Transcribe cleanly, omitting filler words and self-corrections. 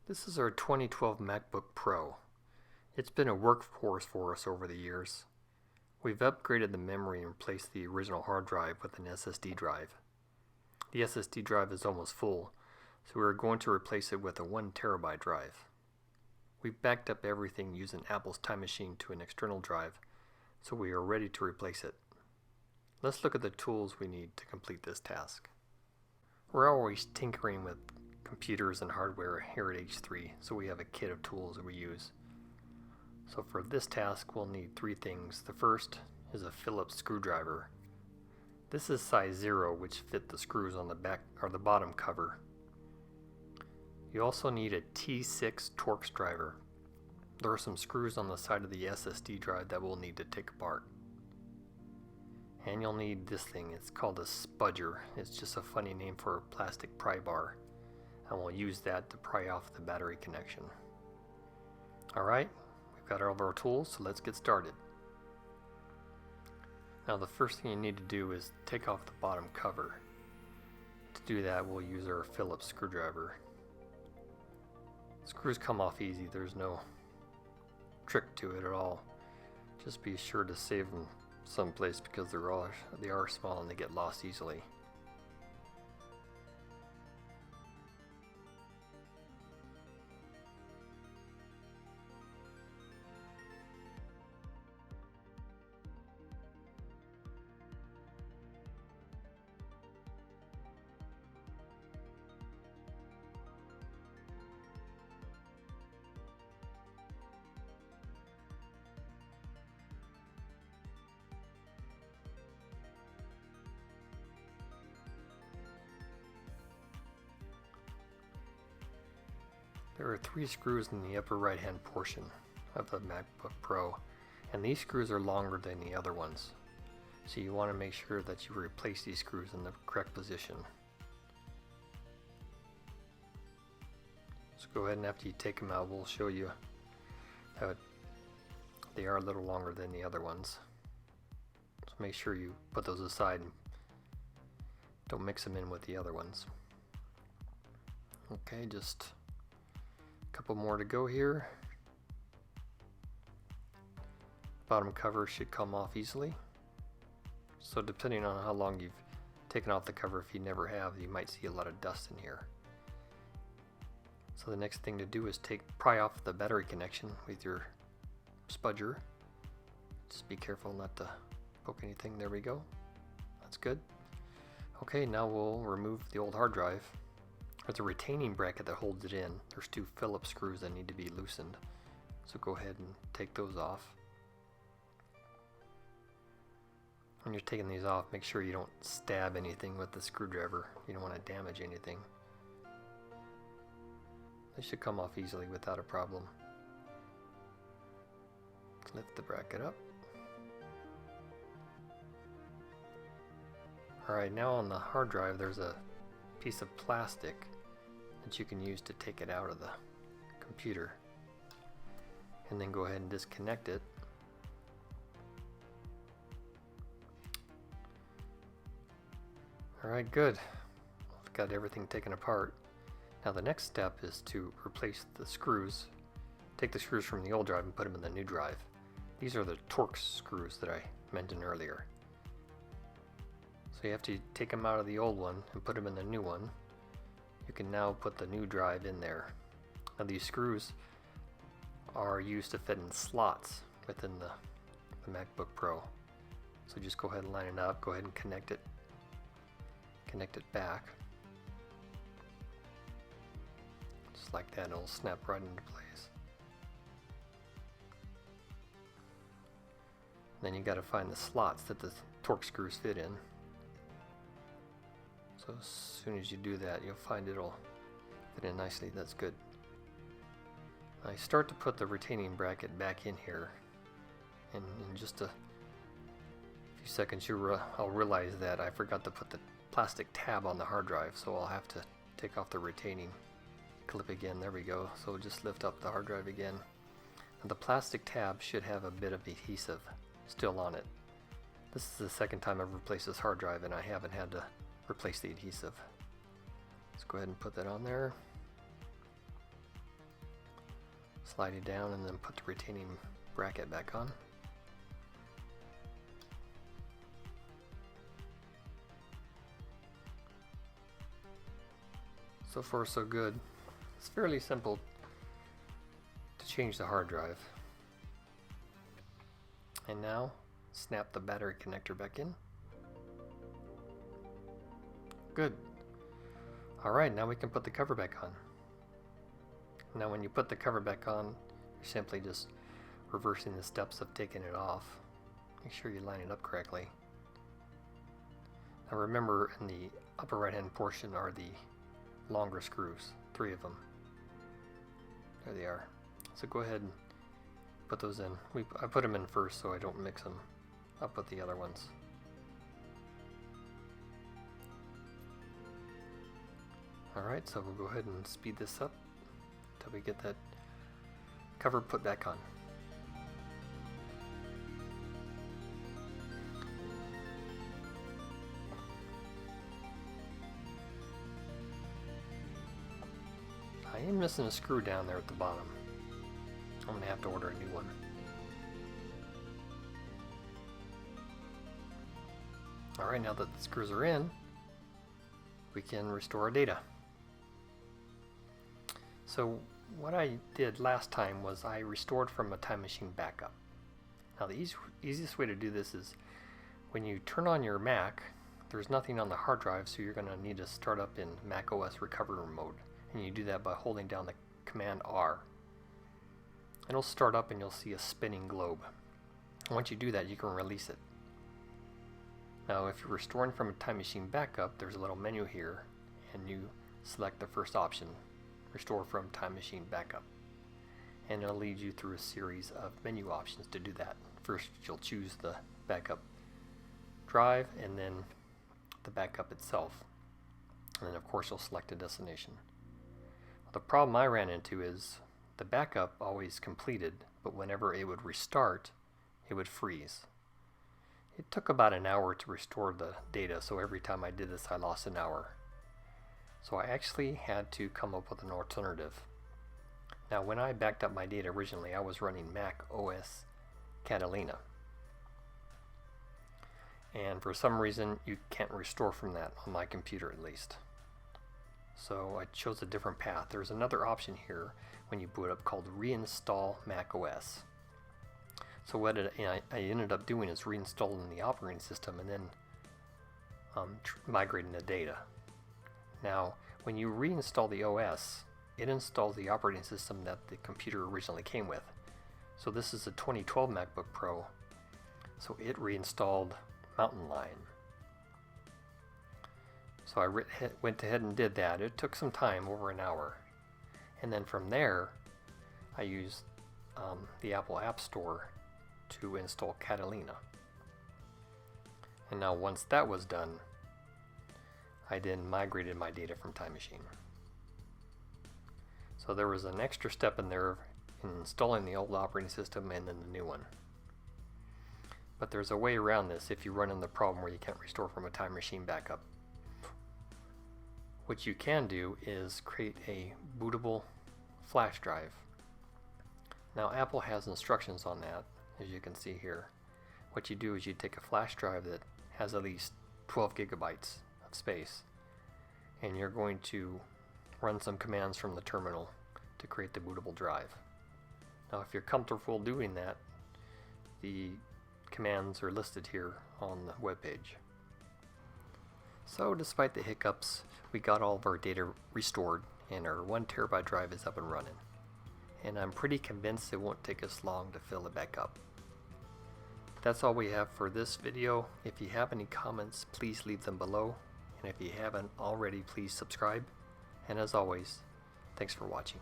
This is our 2012 MacBook Pro. It's been a workhorse for us over the years. We've upgraded the memory and replaced the original hard drive with an SSD drive. The SSD drive is almost full, so we're going to replace it with a 1 terabyte drive. We've backed up everything using Apple's Time Machine to an external drive, so we are ready to replace it. Let's look at the tools we need to complete this task. We're always tinkering with computers and hardware here at H3, so we have a kit of tools that we use. So for this task we'll need 3 things. The first is a Phillips screwdriver. This is size 0, which fit the screws on the back or the bottom cover. You also need a T6 Torx driver. There are some screws on the side of the SSD drive that we'll need to take apart. And you'll need this thing. It's called a spudger. It's just a funny name for a plastic pry bar, and we'll use that to pry off the battery connection. Alright, we've got all of our tools, so let's get started. Now the first thing you need to do is take off the bottom cover. To do that we'll use our Phillips screwdriver. Screws come off easy, there's no trick to it at all. Just be sure to save them someplace because they are small and they get lost easily. There are 3 screws in the upper right hand portion of the MacBook Pro, and these screws are longer than the other ones. So you want to make sure that you replace these screws in the correct position. So go ahead, and after you take them out we'll show you how they are a little longer than the other ones. So make sure you put those aside and don't mix them in with the other ones. Okay, just couple more to go here. Bottom cover should come off easily. So depending on how long you've taken off the cover, if you never have, you might see a lot of dust in here. So the next thing to do is pry off the battery connection with your spudger. Just be careful not to poke anything. There we go. That's good. Okay, now we'll remove the old hard drive. There's a retaining bracket that holds it in. There's 2 Phillips screws that need to be loosened. So go ahead and take those off. When you're taking these off, make sure you don't stab anything with the screwdriver. You don't want to damage anything. They should come off easily without a problem. Lift the bracket up. Alright, now on the hard drive there's a piece of plastic that you can use to take it out of the computer, and then go ahead and disconnect it. Alright, good. We've got everything taken apart. Now the next step is to replace the screws. Take the screws from the old drive and put them in the new drive. These are the Torx screws that I mentioned earlier. So you have to take them out of the old one and put them in the new one. You can now put the new drive in there. Now these screws are used to fit in slots within the MacBook Pro. So just go ahead and line it up, go ahead and connect it back. Just like that, it'll snap right into place. Then you got to find the slots that the Torx screws fit in. So as soon as you do that, you'll find it'll fit in nicely. That's good. I start to put the retaining bracket back in here, and in just a few seconds I'll realize that I forgot to put the plastic tab on the hard drive, so I'll have to take off the retaining clip again. There we go. So just lift up the hard drive again. And the plastic tab should have a bit of adhesive still on it. This is the second time I've replaced this hard drive and I haven't had to replace the adhesive. Let's go ahead and put that on there. Slide it down and then put the retaining bracket back on. So far so good. It's fairly simple to change the hard drive. And now snap the battery connector back in. Good. Alright, now we can put the cover back on. Now when you put the cover back on, you're simply just reversing the steps of taking it off. Make sure you line it up correctly. Now remember, in the upper right hand portion are the longer screws, 3 of them. There they are. So go ahead and put those in. I put them in first so I don't mix them up with the other ones. Alright, so we'll go ahead and speed this up until we get that cover put back on. I am missing a screw down there at the bottom. I'm going to have to order a new one. Alright, now that the screws are in, we can restore our data. So what I did last time was I restored from a Time Machine backup. Now the easiest way to do this is when you turn on your Mac, there's nothing on the hard drive, so you're going to need to start up in Mac OS recovery mode. And you do that by holding down the command R. It'll start up and you'll see a spinning globe. And once you do that, you can release it. Now if you're restoring from a Time Machine backup, there's a little menu here and you select the first option, Restore from Time Machine Backup. And it'll lead you through a series of menu options to do that. First you'll choose the backup drive and then the backup itself. And then of course you'll select a destination. The problem I ran into is the backup always completed, but whenever it would restart, it would freeze. It took about an hour to restore the data, so every time I did this I lost an hour. So I actually had to come up with an alternative. Now when I backed up my data originally, I was running Mac OS Catalina. And for some reason you can't restore from that, on my computer at least. So I chose a different path. There's another option here when you boot up called Reinstall Mac OS. So what I ended up doing is reinstalling the operating system and then migrating the data. Now when you reinstall the OS, it installs the operating system that the computer originally came with. So this is a 2012 MacBook Pro, so it reinstalled Mountain Lion. So I went ahead and did that. It took some time, over an hour. And then from there, I used the Apple App Store to install Catalina. And now once that was done, I then migrated my data from Time Machine. So there was an extra step in there in installing the old operating system and then the new one. But there's a way around this if you run into the problem where you can't restore from a Time Machine backup. What you can do is create a bootable flash drive. Now Apple has instructions on that, as you can see here. What you do is you take a flash drive that has at least 12 gigabytes of space, and you're going to run some commands from the terminal to create the bootable drive. Now if you're comfortable doing that, the commands are listed here on the web page. So despite the hiccups, we got all of our data restored and our 1 terabyte drive is up and running. And I'm pretty convinced it won't take us long to fill it back up. That's all we have for this video. If you have any comments, please leave them below. And if you haven't already, please subscribe. And as always, thanks for watching.